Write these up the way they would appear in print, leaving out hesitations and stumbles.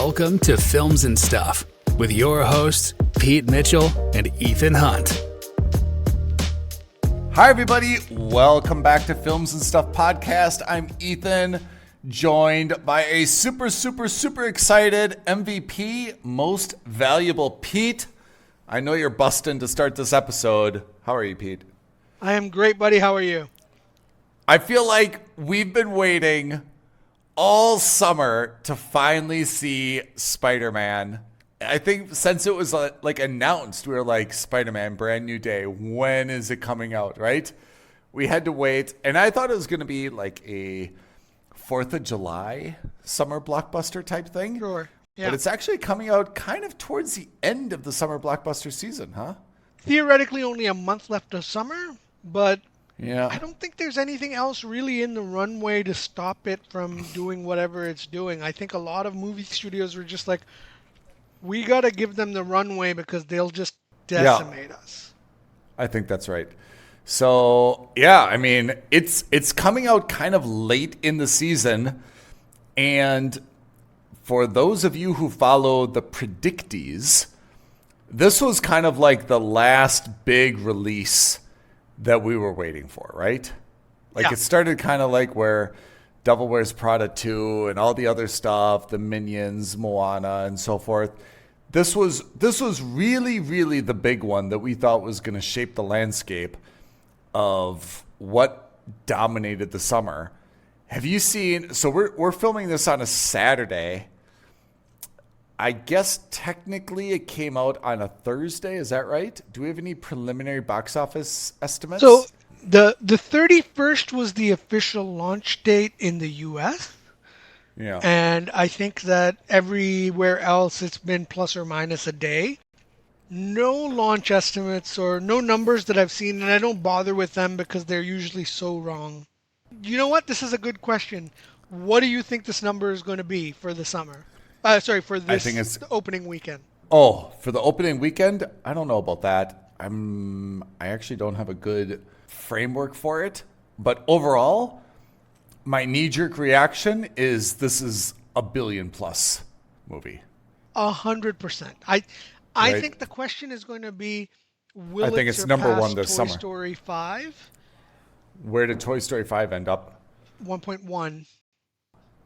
Welcome to Films and Stuff with your hosts, Pete Mitchell and Ethan Hunt. Hi, everybody. Welcome back to Films and Stuff podcast. I'm Ethan, joined by a super excited MVP, most valuable Pete. I know you're busting to start this episode. How are you, Pete? I am great, buddy. How are you? I feel like we've been waiting all summer to finally see Spider-Man. I think since it was like announced, we were like, Spider-Man, brand new day. When is it coming out, right? We had to wait. And I thought it was going to be like a 4th of July summer blockbuster type thing. Sure. Yeah. But it's actually coming out kind of towards the end of the summer blockbuster season, huh? Theoretically, only a month left of summer, but yeah, I don't think there's anything else really in the runway to stop it from doing whatever it's doing. I think a lot of movie studios were just like, we got to give them the runway because they'll just decimate us. I think that's right. So, yeah, I mean, it's coming out kind of late in the season. And for those of you who follow the predictees, this was kind of like the last big release that we were waiting for, right? Like It started kind of like where Devil Wears Prada 2 and all the other stuff, the Minions, Moana, and so forth. This was really the big one that we thought was going to shape the landscape of what dominated the summer. Have you seen? So we're filming this on a Saturday. I guess technically it came out on a Thursday. Is that right? Do we have any preliminary box office estimates? So the 31st was the official launch date in the U.S. Yeah. And I think that everywhere else it's been plus or minus a day. No launch estimates or no numbers that I've seen, and I don't bother with them because they're usually so wrong. You know what? This is a good question. What do you think this number is going to be for the summer? For this I think it's opening weekend. Oh, for the opening weekend? I don't know about that. I actually don't have a good framework for it. But overall, my knee-jerk reaction is this is a billion-plus movie. 100%. I think the question is going to be, will I think it it's surpass number one this Toy summer. Story 5? Where did Toy Story 5 end up? 1.1.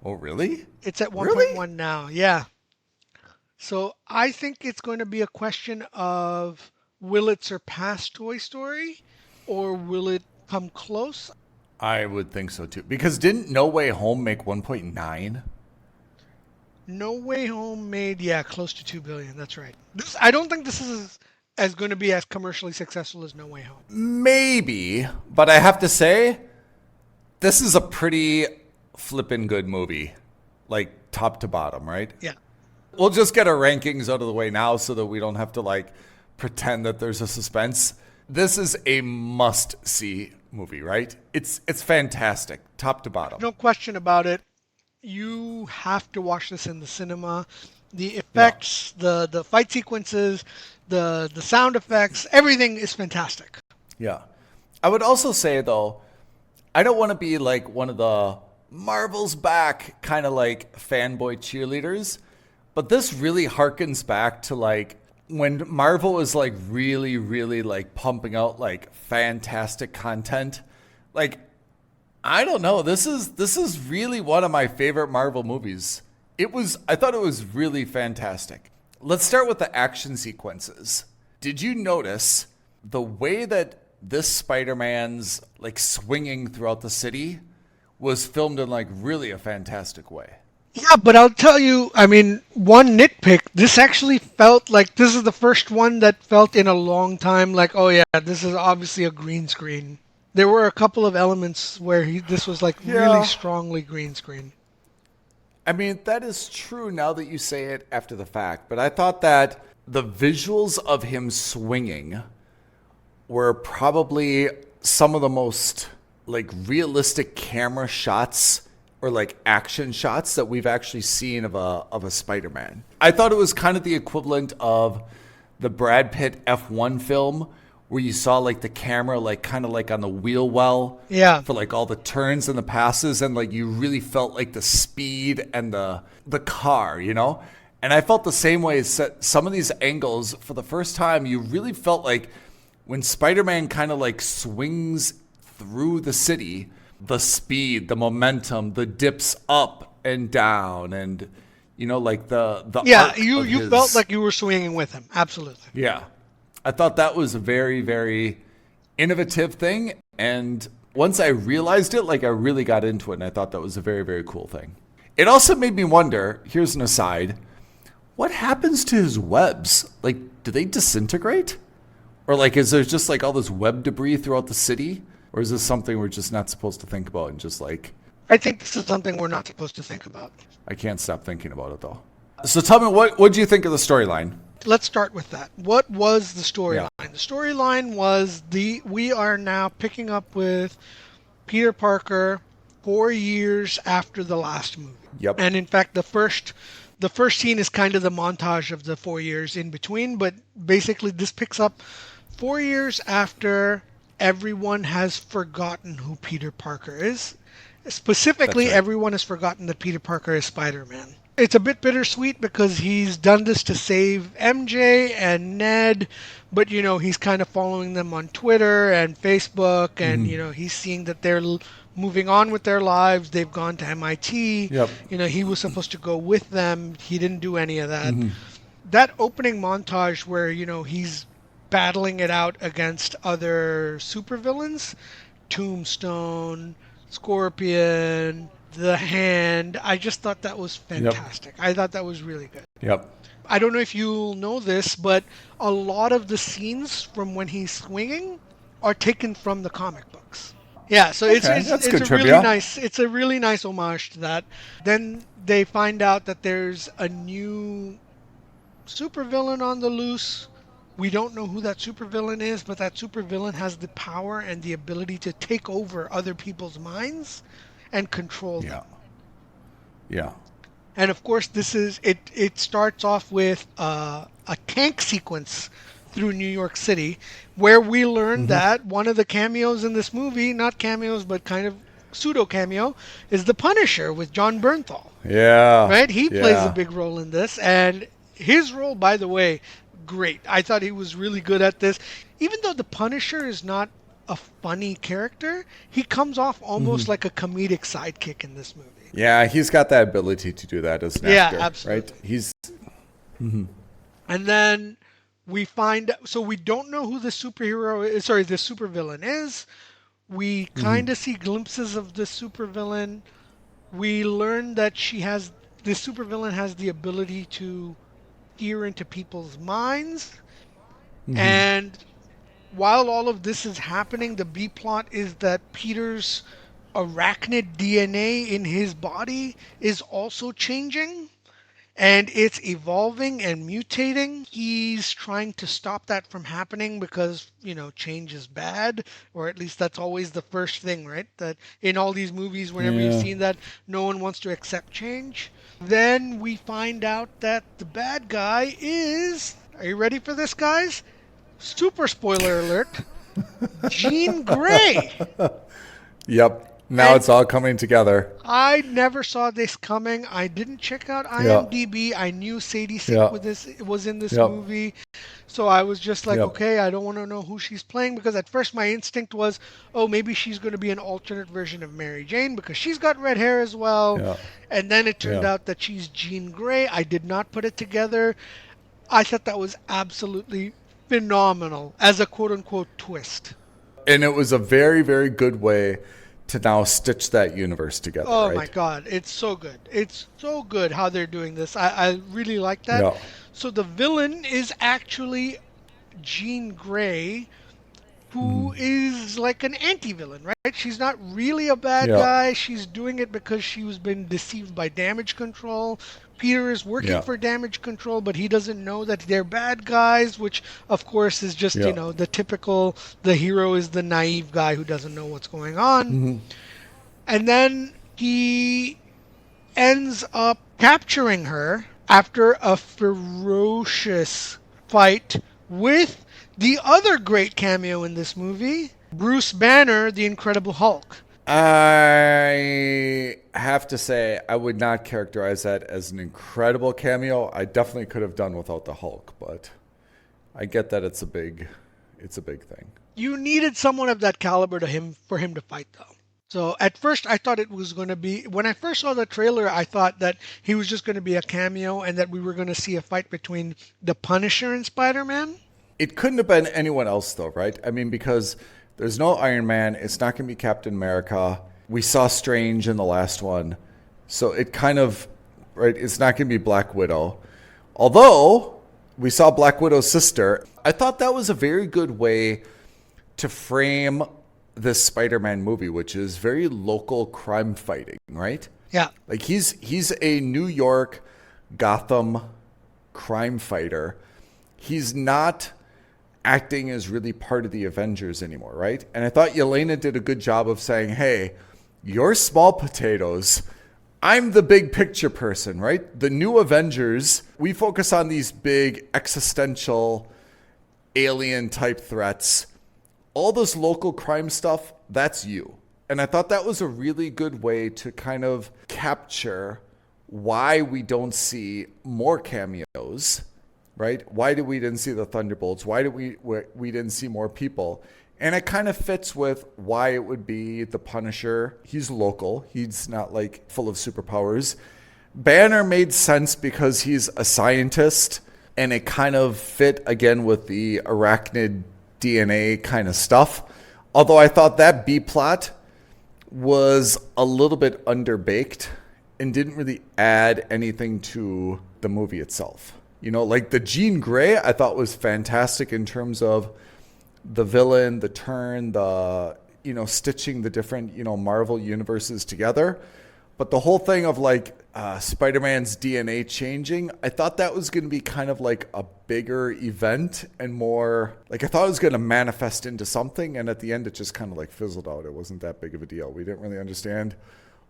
Oh, really? It's at 1.1 Really? now, yeah. So I think it's going to be a question of, will it surpass Toy Story or will it come close? I would think so, too. Because didn't No Way Home make 1.9? No Way Home made, close to 2 billion. That's right. I don't think this is as going to be as commercially successful as No Way Home. Maybe, but I have to say, this is a pretty flippin' good movie, like top to bottom, right? Yeah. We'll just get our rankings out of the way now so that we don't have to like pretend that there's a suspense. This is a must-see movie, right? It's fantastic, top to bottom. No question about it. You have to watch this in the cinema. The effects, the fight sequences, the sound effects, everything is fantastic. Yeah. I would also say, though, I don't want to be like one of the Marvel's back kind of like fanboy cheerleaders, but this really harkens back to like when Marvel was like really like pumping out like fantastic content. Like, I don't know, this is really one of my favorite Marvel movies. I thought it was really fantastic. Let's start with the action sequences. Did you notice the way that this Spider-Man's like swinging throughout the city was filmed in like really a fantastic way? Yeah, but I'll tell you, I mean, one nitpick, this actually felt like this is the first one that felt in a long time like, oh yeah, this is obviously a green screen. There were a couple of elements where this was like really strongly green screen. I mean, that is true now that you say it after the fact, but I thought that the visuals of him swinging were probably some of the most like realistic camera shots or like action shots that we've actually seen of a Spider-Man. I thought it was kind of the equivalent of the Brad Pitt F1 film where you saw like the camera like kind of like on the wheel well for like all the turns and the passes, and like you really felt like the speed and the car, you know? And I felt the same way. Some of these angles, for the first time, you really felt like when Spider-Man kind of like swings through the city, the speed, the momentum, the dips up and down, and like the arc you felt like you were swinging with him. Absolutely. Yeah, I thought that was a very, very innovative thing, and once I realized it, like I really got into it, and I thought that was a very, very cool thing. It also made me wonder. Here's an aside. What happens to his webs? Like, do they disintegrate? Or like, is there just like all this web debris throughout the city? Or is this something we're just not supposed to think about and just like... I think this is something we're not supposed to think about. I can't stop thinking about it though. So tell me, what do you think of the storyline? Let's start with that. What was the storyline? Yeah. The storyline was we are now picking up with Peter Parker 4 years after the last movie. Yep. And in fact, the first scene is kind of the montage of the 4 years in between, but basically this picks up 4 years after everyone has forgotten who Peter Parker is. Specifically, That's right. Everyone has forgotten that Peter Parker is Spider-Man. It's a bit bittersweet because he's done this to save MJ and Ned, but he's kind of following them on Twitter and Facebook, and he's seeing that they're moving on with their lives. They've gone to MIT. Yep. He was supposed to go with them. He didn't do any of that. That opening montage where he's battling it out against other supervillains, Tombstone, Scorpion, The Hand. I just thought that was fantastic. Yep. I thought that was really good. Yep. I don't know if you'll know this, but a lot of the scenes from when he's swinging are taken from the comic books. Yeah, so it's a really nice homage to that. Then they find out that there's a new supervillain on the loose. We don't know who that supervillain is, but that supervillain has the power and the ability to take over other people's minds and control them. Yeah. And of course, it starts off with a tank sequence through New York City, where we learn that one of the cameos in this movie, not cameos, but kind of pseudo cameo, is the Punisher with John Bernthal. Yeah. Right? He plays a big role in this, and his role, by the way, great. I thought he was really good at this. Even though the Punisher is not a funny character, he comes off almost like a comedic sidekick in this movie. Yeah, he's got that ability to do that as an actor. Absolutely. Right? He's... And then we find... So we don't know who the supervillain is. We kind of see glimpses of the supervillain. We learn that the supervillain has the ability to peer into people's minds. And while all of this is happening, the B plot is that Peter's arachnid DNA in his body is also changing, and it's evolving and mutating. He's trying to stop that from happening because, change is bad, or at least that's always the first thing, right? That in all these movies, whenever you've seen that, no one wants to accept change. Then we find out that the bad guy is... Are you ready for this, guys? Super spoiler alert. Jean Grey. Yep. Now it's all coming together. I never saw this coming. I didn't check out IMDb. I knew Sadie Sink was in this movie. So I was just like, okay, I don't want to know who she's playing, because at first my instinct was, oh, maybe she's going to be an alternate version of Mary Jane because she's got red hair as well. Yeah. And then it turned out that she's Jean Grey. I did not put it together. I thought that was absolutely phenomenal as a quote-unquote twist. And it was a very, very good way to now stitch that universe together. Oh, my God. It's so good. It's so good how they're doing this. I really like that. Yeah. So the villain is actually Jean Grey, who is like an anti-villain, right? She's not really a bad guy. She's doing it because she's been deceived by Damage Control. Peter is working for Damage Control, but he doesn't know that they're bad guys, which, of course, is just, the typical, the hero is the naive guy who doesn't know what's going on. And then he ends up capturing her after a ferocious fight with the other great cameo in this movie, Bruce Banner, the Incredible Hulk. I have to say I would not characterize that as an incredible cameo. I definitely could have done without the Hulk, but I get that it's a big thing. You needed someone of that caliber for him to fight, though. So at first I thought it was going to be, when I first saw the trailer, I thought that he was just going to be a cameo and that we were going to see a fight between the Punisher and Spider-Man. It couldn't have been anyone else though, right? I mean, because there's no Iron Man, it's not going to be Captain America. We saw Strange in the last one. So it kind of, right, it's not going to be Black Widow. Although we saw Black Widow's sister, I thought that was a very good way to frame this Spider-Man movie, which is very local crime fighting, right? Yeah. Like he's a New York, Gotham crime fighter. He's not acting as really part of the Avengers anymore, right? And I thought Yelena did a good job of saying, hey, you're small potatoes. I'm the big picture person, right? The new Avengers, we focus on these big existential alien type threats. All this local crime stuff, that's you. And I thought that was a really good way to kind of capture why we don't see more cameos, right? Why did we didn't see the Thunderbolts? Why did we didn't see more people? And it kind of fits with why it would be the Punisher. He's local. He's not like full of superpowers. Banner made sense because he's a scientist, and it kind of fit again with the arachnid DNA kind of stuff. Although I thought that B plot was a little bit underbaked and didn't really add anything to the movie itself. You know, like the Jean Grey I thought was fantastic in terms of the villain, the turn, the, you know, stitching the different, you know, Marvel universes together. But the whole thing of like Spider-Man's DNA changing, I thought that was going to be kind of like a bigger event and more like I thought it was going to manifest into something. And at the end, it just kind of like fizzled out. It wasn't that big of a deal. We didn't really understand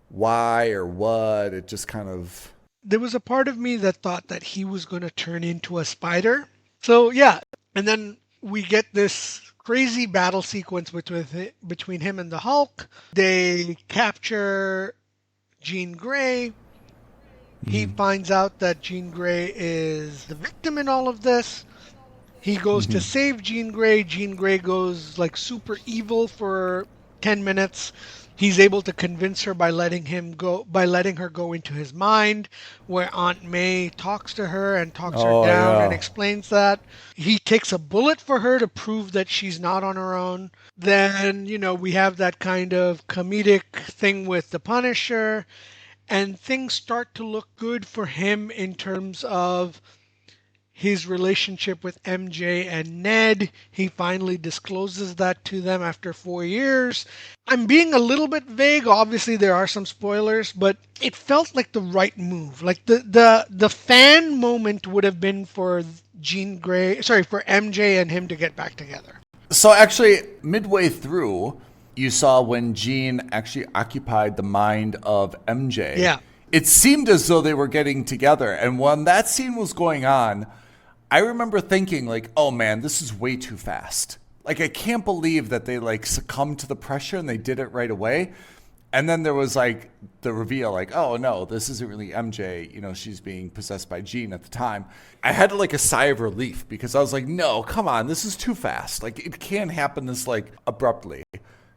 why or what. It just kind of. There was a part of me that thought that he was going to turn into a spider. So yeah. And then we get this crazy battle sequence between him and the Hulk. They capture Jean Grey. He finds out that Jean Grey is the victim in all of this. He goes to save Jean Grey. Jean Grey goes like super evil for 10 minutes. He's able to convince her by letting her go into his mind, where Aunt May talks to her and talks her down and explains that. He takes a bullet for her to prove that she's not on her own. Then, you know, we have that kind of comedic thing with the Punisher, and things start to look good for him in terms of his relationship with MJ and Ned. He finally discloses that to them after 4 years. I'm being a little bit vague. Obviously, there are some spoilers, but it felt like the right move. Like the fan moment would have been for for MJ and him to get back together. So actually, midway through, you saw when Jean actually occupied the mind of MJ. Yeah. It seemed as though they were getting together. And when that scene was going on, I remember thinking like, oh man, this is way too fast. Like, I can't believe that they like succumbed to the pressure and they did it right away. And then there was like the reveal, like, oh no, this isn't really MJ. You know, she's being possessed by Jean at the time. I had like a sigh of relief because I was like, no, come on, this is too fast. Like, it can't happen this like abruptly.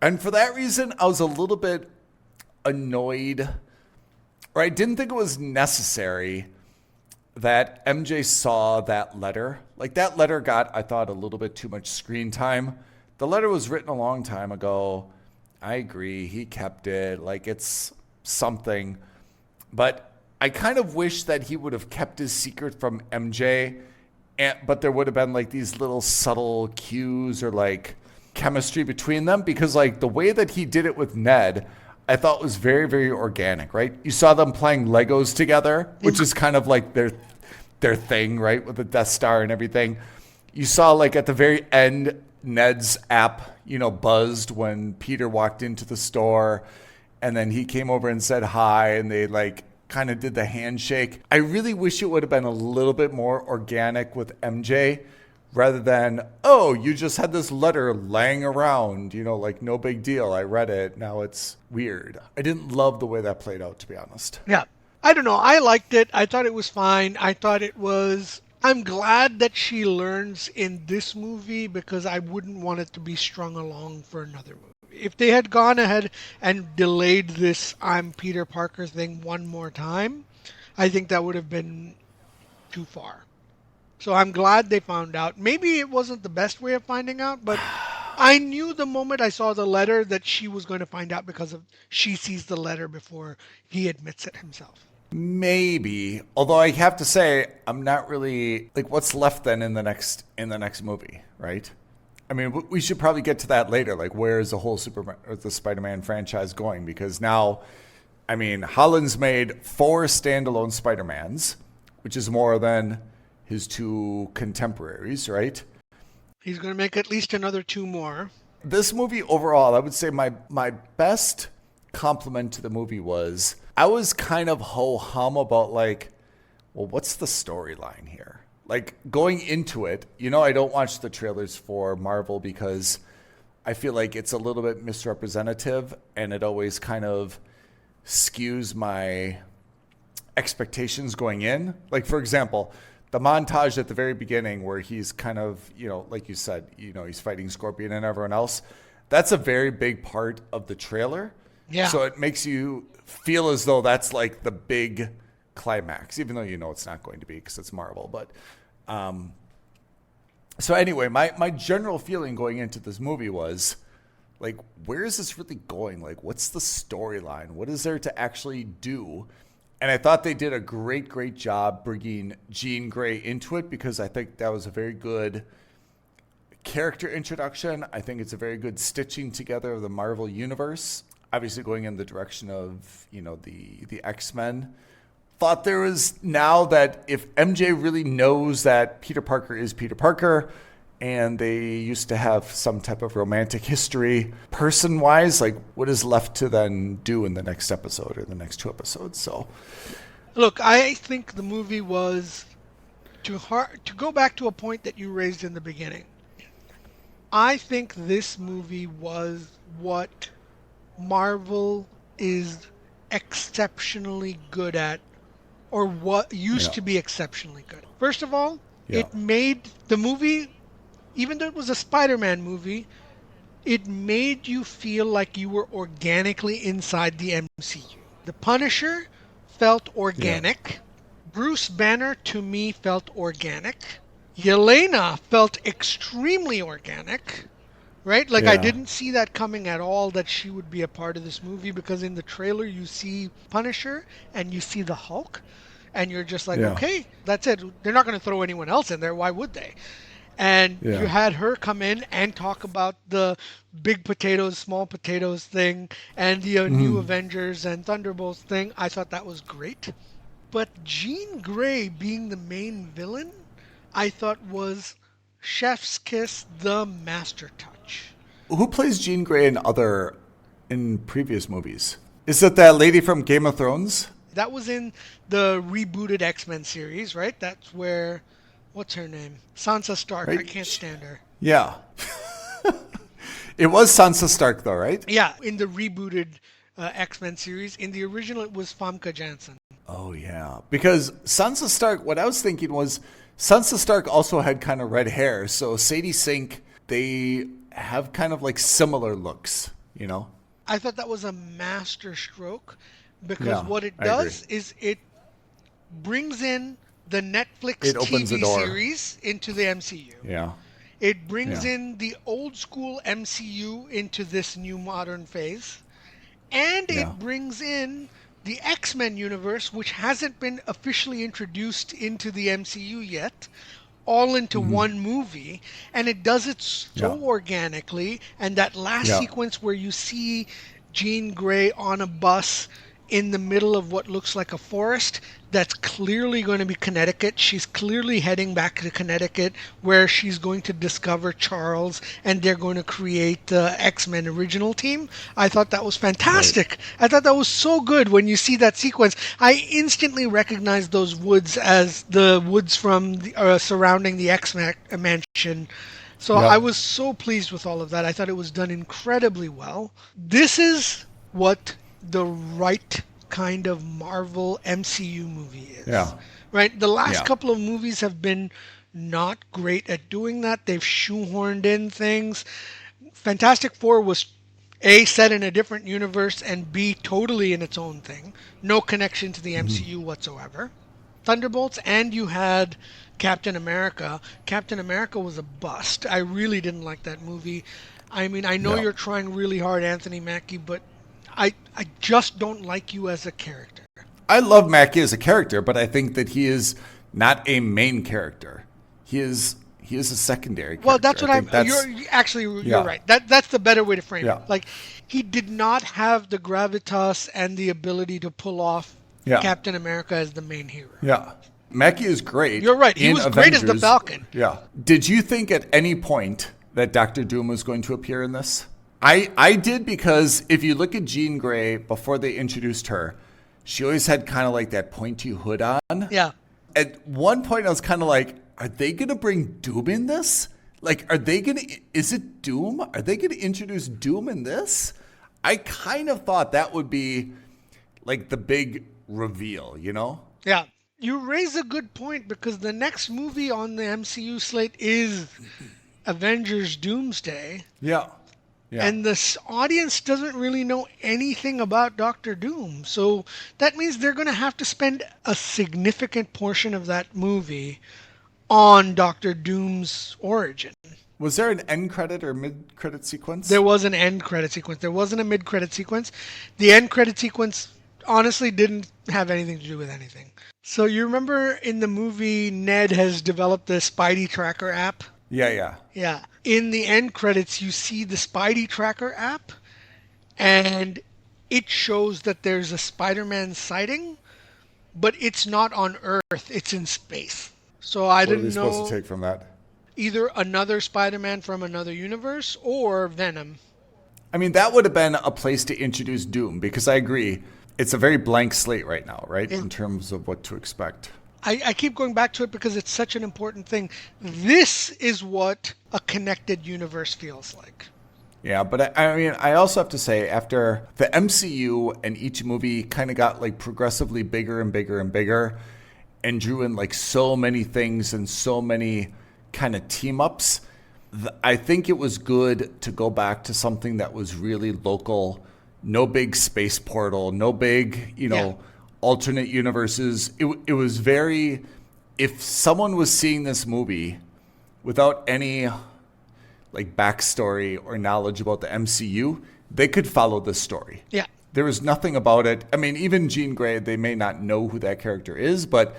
And for that reason, I was a little bit annoyed, or I didn't think it was necessary that MJ saw that letter. Like, that letter got, I thought, a little bit too much screen time. The letter was written a long time ago. I agree. He kept it. Like, it's something. But I kind of wish that he would have kept his secret from MJ. But there would have been, like, these little subtle cues or, like, chemistry between them. Because, like, the way that he did it with Ned, I thought was very, very organic, right? You saw them playing Legos together, which is kind of like their thing, right? With the Death Star and everything. You saw, like, at the very end, Ned's app, you know, buzzed when Peter walked into the store, and then he came over and said hi, and they, like, kind of did the handshake. I really wish it would have been a little bit more organic with MJ, rather than, oh, you just had this letter laying around, like no big deal. I read it. Now it's weird. I didn't love the way that played out, to be honest. Yeah. I don't know. I liked it. I thought it was fine. I'm glad that she learns in this movie because I wouldn't want it to be strung along for another movie. If they had gone ahead and delayed this I'm Peter Parker thing one more time, I think that would have been too far. So I'm glad they found out. Maybe it wasn't the best way of finding out, but I knew the moment I saw the letter that she was going to find out because she sees the letter before he admits it himself. Maybe, although I have to say, I'm not really like what's left then in the next movie, right? I mean, we should probably get to that later. Like, where is the whole Superman or the Spider-Man franchise going? Because now, I mean, Holland's made 4 standalone Spider-Mans, which is more than his 2 contemporaries, right? He's going to make at least another 2 more. This movie overall, I would say my best compliment to the movie was I was kind of ho-hum about like, well, what's the storyline here? Like going into it, I don't watch the trailers for Marvel because I feel like it's a little bit misrepresentative and it always kind of skews my expectations going in. Like, for example, the montage at the very beginning where he's kind of, like you said, he's fighting Scorpion and everyone else. That's a very big part of the trailer. Yeah. So it makes you feel as though that's like the big climax, even though it's not going to be because it's Marvel. But so anyway, my general feeling going into this movie was like, where is this really going? Like, what's the storyline? What is there to actually do? And I thought they did a great job bringing Jean Grey into it because I think that was a very good character introduction. I think it's a very good stitching together of the Marvel universe. Obviously going in the direction of, the X-Men. Thought there was now that if MJ really knows that Peter Parker is Peter Parker and they used to have some type of romantic history person-wise, like what is left to then do in the next episode or the next 2 episodes? So, look, I think the movie was to go back to a point that you raised in the beginning. I think this movie was what Marvel is exceptionally good at, or what used to be exceptionally good. First of all, it made the movie, even though it was a Spider-Man movie, it made you feel like you were organically inside the MCU. The Punisher felt organic. Yeah. Bruce Banner, to me, felt organic. Yelena felt extremely organic. Right? Like, I didn't see that coming at all, that she would be a part of this movie, because in the trailer you see Punisher and you see the Hulk, and you're just like, okay, that's it. They're not going to throw anyone else in there. Why would they? And you had her come in and talk about the big potatoes, small potatoes thing, and the new Avengers and Thunderbolts thing. I thought that was great. But Jean Grey being the main villain, I thought was chef's kiss, the master touch. Who plays Jean Grey in previous movies? Is it that lady from Game of Thrones? That was in the rebooted X-Men series, right? That's where, what's her name? Sansa Stark. Right? I can't stand her. Yeah. It was Sansa Stark, though, right? Yeah, in the rebooted X-Men series. In the original, it was Famke Janssen. Oh, yeah. Because Sansa Stark, what I was thinking was, Sansa Stark also had kind of red hair. So Sadie Sink, they have kind of like similar looks, I thought that was a master stroke because what it does is it brings in the Netflix TV series into the MCU. Yeah. It brings in the old school MCU into this new modern phase. And it brings in the X-Men universe, which hasn't been officially introduced into the MCU yet, all into one movie, and it does it so organically. And that last sequence where you see Jean Grey on a bus in the middle of what looks like a forest that's clearly going to be Connecticut. She's clearly heading back to Connecticut where she's going to discover Charles and they're going to create the X-Men original team. I thought that was fantastic. Right. I thought that was so good when you see that sequence. I instantly recognized those woods as the woods from surrounding the X-Men mansion. So I was so pleased with all of that. I thought it was done incredibly well. This is what the right kind of Marvel MCU movie is. Yeah. Right? The last couple of movies have been not great at doing that. They've shoehorned in things. Fantastic Four was A, set in a different universe, and B, totally in its own thing. No connection to the MCU whatsoever. Thunderbolts, and you had Captain America. Captain America was a bust. I really didn't like that movie. I mean, I know you're trying really hard, Anthony Mackie, but I just don't like you as a character. I love Mackie as a character, but I think that he is not a main character. He is a secondary character. Well, that's what you're right. That's the better way to frame it. Like, he did not have the gravitas and the ability to pull off Captain America as the main hero. Yeah. Mackie is great. You're right. He was great as the Falcon. Yeah. Did you think at any point that Dr. Doom was going to appear in this? I did, because if you look at Jean Grey before they introduced her, she always had kind of like that pointy hood on. Yeah. At one point I was kind of like, are they going to bring Doom in this? Like, is it Doom? Are they going to introduce Doom in this? I kind of thought that would be like the big reveal, you know? Yeah. You raise a good point, because the next movie on the MCU slate is Avengers Doomsday. Yeah. Yeah. And the audience doesn't really know anything about Doctor Doom. So that means they're going to have to spend a significant portion of that movie on Doctor Doom's origin. Was there an end credit or mid-credit sequence? There was an end credit sequence. There wasn't a mid-credit sequence. The end credit sequence honestly didn't have anything to do with anything. So you remember in the movie, Ned has developed the Spidey Tracker app? Yeah. In the end credits, you see the Spidey Tracker app, and it shows that there's a Spider-Man sighting, but it's not on Earth, it's in space. So I didn't know. What are we supposed to take from that? Either another Spider-Man from another universe or Venom. I mean, that would have been a place to introduce Doom, because I agree, it's a very blank slate right now, right? Yeah. In terms of what to expect. I keep going back to it because it's such an important thing. This is what a connected universe feels like. Yeah, but I mean, I also have to say, after the MCU and each movie kind of got like progressively bigger and bigger and bigger and drew in like so many things and so many kind of team ups, I think it was good to go back to something that was really local. No big space portal, no big, alternate universes. It was very, if someone was seeing this movie without any like backstory or knowledge about the MCU, they could follow this story. Yeah. There was nothing about it. I mean, even Jean Grey, they may not know who that character is, but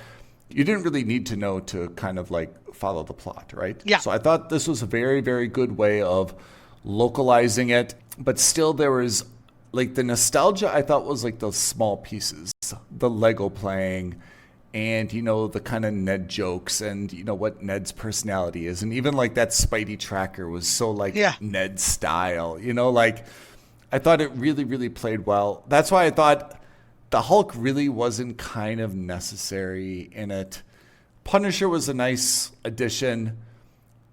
you didn't really need to know to kind of like follow the plot, right? Yeah. So I thought this was a very, very good way of localizing it, but still there was like the nostalgia. I thought was like those small pieces, the Lego playing, and the kind of Ned jokes, and what Ned's personality is, and even like that Spidey tracker was so like Ned style. Like I thought it really, really played well. That's why I thought the Hulk really wasn't kind of necessary in it. Punisher was a nice addition.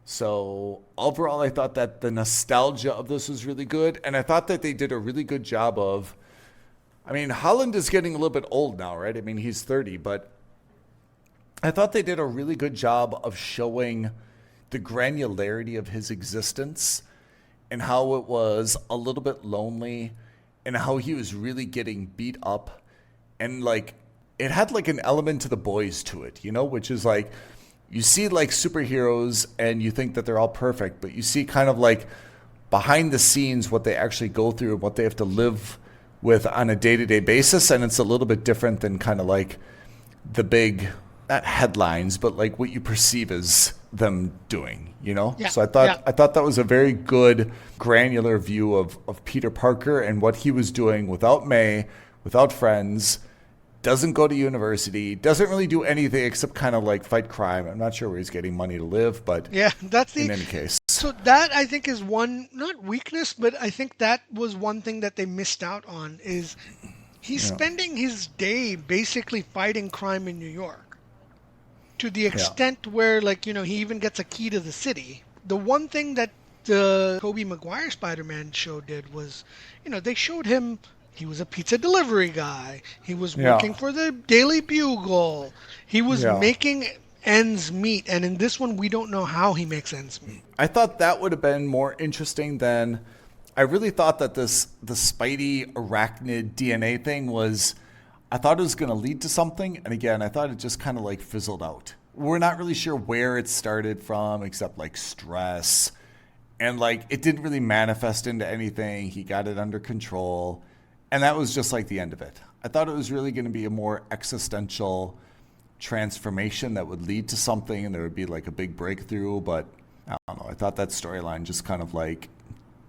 So overall, I thought that the nostalgia of this was really good. And I thought that they did a really good job of, I mean, Holland is getting a little bit old now, right? I mean, he's 30, but I thought they did a really good job of showing the granularity of his existence and how it was a little bit lonely and how he was really getting beat up. And like, it had like an element to The Boys to it, which is like, you see like superheroes and you think that they're all perfect, but you see kind of like behind the scenes what they actually go through and what they have to live with on a day-to-day basis. And it's a little bit different than kind of like the big, not headlines, but like what you perceive as them doing, Yeah, So I thought that was a very good granular view of Peter Parker and what he was doing without May, without friends, doesn't go to university, doesn't really do anything except kind of like fight crime. I'm not sure where he's getting money to live, but yeah, that's in any case. So that I think is one, not weakness, but I think that was one thing that they missed out on is he's spending his day basically fighting crime in New York to the extent where, like, you know, he even gets a key to the city. The one thing that the Tobey Maguire Spider-Man show did was, you know, they showed him he was a pizza delivery guy. He was working for the Daily Bugle. He was making ends meet. And in this one, we don't know how he makes ends meet. I thought that would have been more interesting than... I really thought that the Spidey arachnid DNA thing was... I thought it was going to lead to something. And again, I thought it just kind of like fizzled out. We're not really sure where it started from, except like stress. And like it didn't really manifest into anything. He got it under control. And that was just like the end of it. I thought it was really going to be a more existential transformation that would lead to something and there would be like a big breakthrough. But I don't know. I thought that storyline just kind of like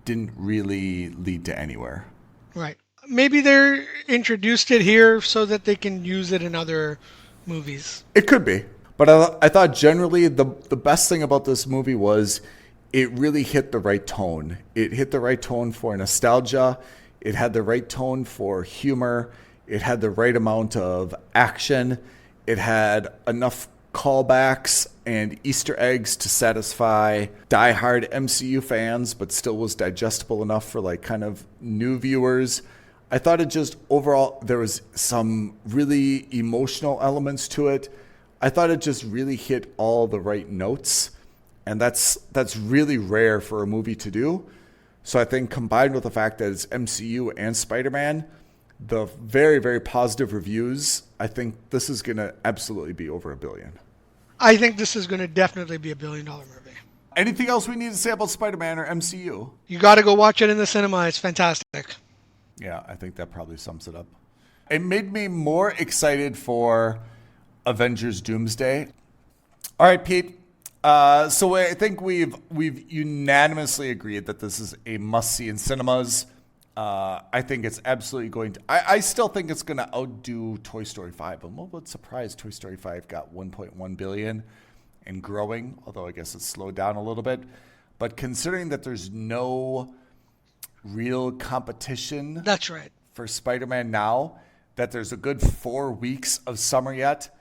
didn't really lead to anywhere. Right. Maybe they're introduced it here so that they can use it in other movies. It could be. But I thought generally the best thing about this movie was it really hit the right tone. It hit the right tone for nostalgia. It had the right tone for humor. It had the right amount of action. It had enough callbacks and Easter eggs to satisfy diehard MCU fans, but still was digestible enough for like kind of new viewers. I thought it just overall, there was some really emotional elements to it. I thought it just really hit all the right notes. And that's really rare for a movie to do. So I think combined with the fact that it's MCU and Spider-Man, the very, very positive reviews, I think this is going to absolutely be over $1 billion. I think this is going to definitely be $1 billion movie. Anything else we need to say about Spider-Man or MCU? You got to go watch it in the cinema. It's fantastic. Yeah, I think that probably sums it up. It made me more excited for Avengers Doomsday. All right, Pete. So I think we've unanimously agreed that this is a must-see in cinemas. I think it's absolutely going to... I still think it's going to outdo Toy Story 5. I'm a little bit surprised Toy Story 5 got $1.1 billion and growing, although I guess it's slowed down a little bit. But considering that there's no real competition... That's right. ...for Spider-Man now, that there's a good 4 weeks of summer yet...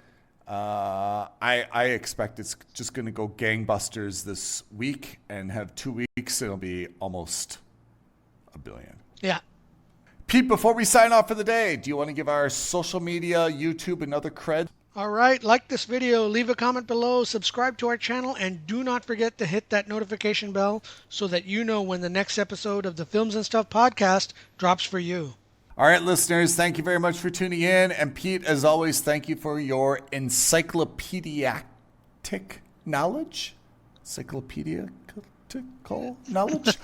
I expect it's just going to go gangbusters this week and have 2 weeks. It'll be almost $1 billion. Yeah. Pete, before we sign off for the day, do you want to give our social media, YouTube, and other cred? All right. Like this video, leave a comment below, subscribe to our channel, and do not forget to hit that notification bell so that you know when the next episode of the Films and Stuff podcast drops for you. All right, listeners, thank you very much for tuning in. And Pete, as always, thank you for your encyclopedic knowledge? Encyclopedical knowledge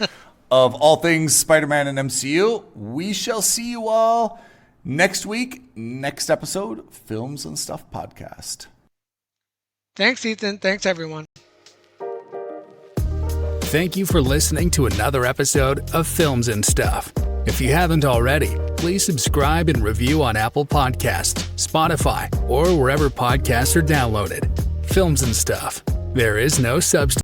of all things Spider-Man and MCU. We shall see you all next week, next episode, Films and Stuff podcast. Thanks, Ethan. Thanks, everyone. Thank you for listening to another episode of Films and Stuff. If you haven't already, please subscribe and review on Apple Podcasts, Spotify, or wherever podcasts are downloaded. Films and Stuff. There is no substitute.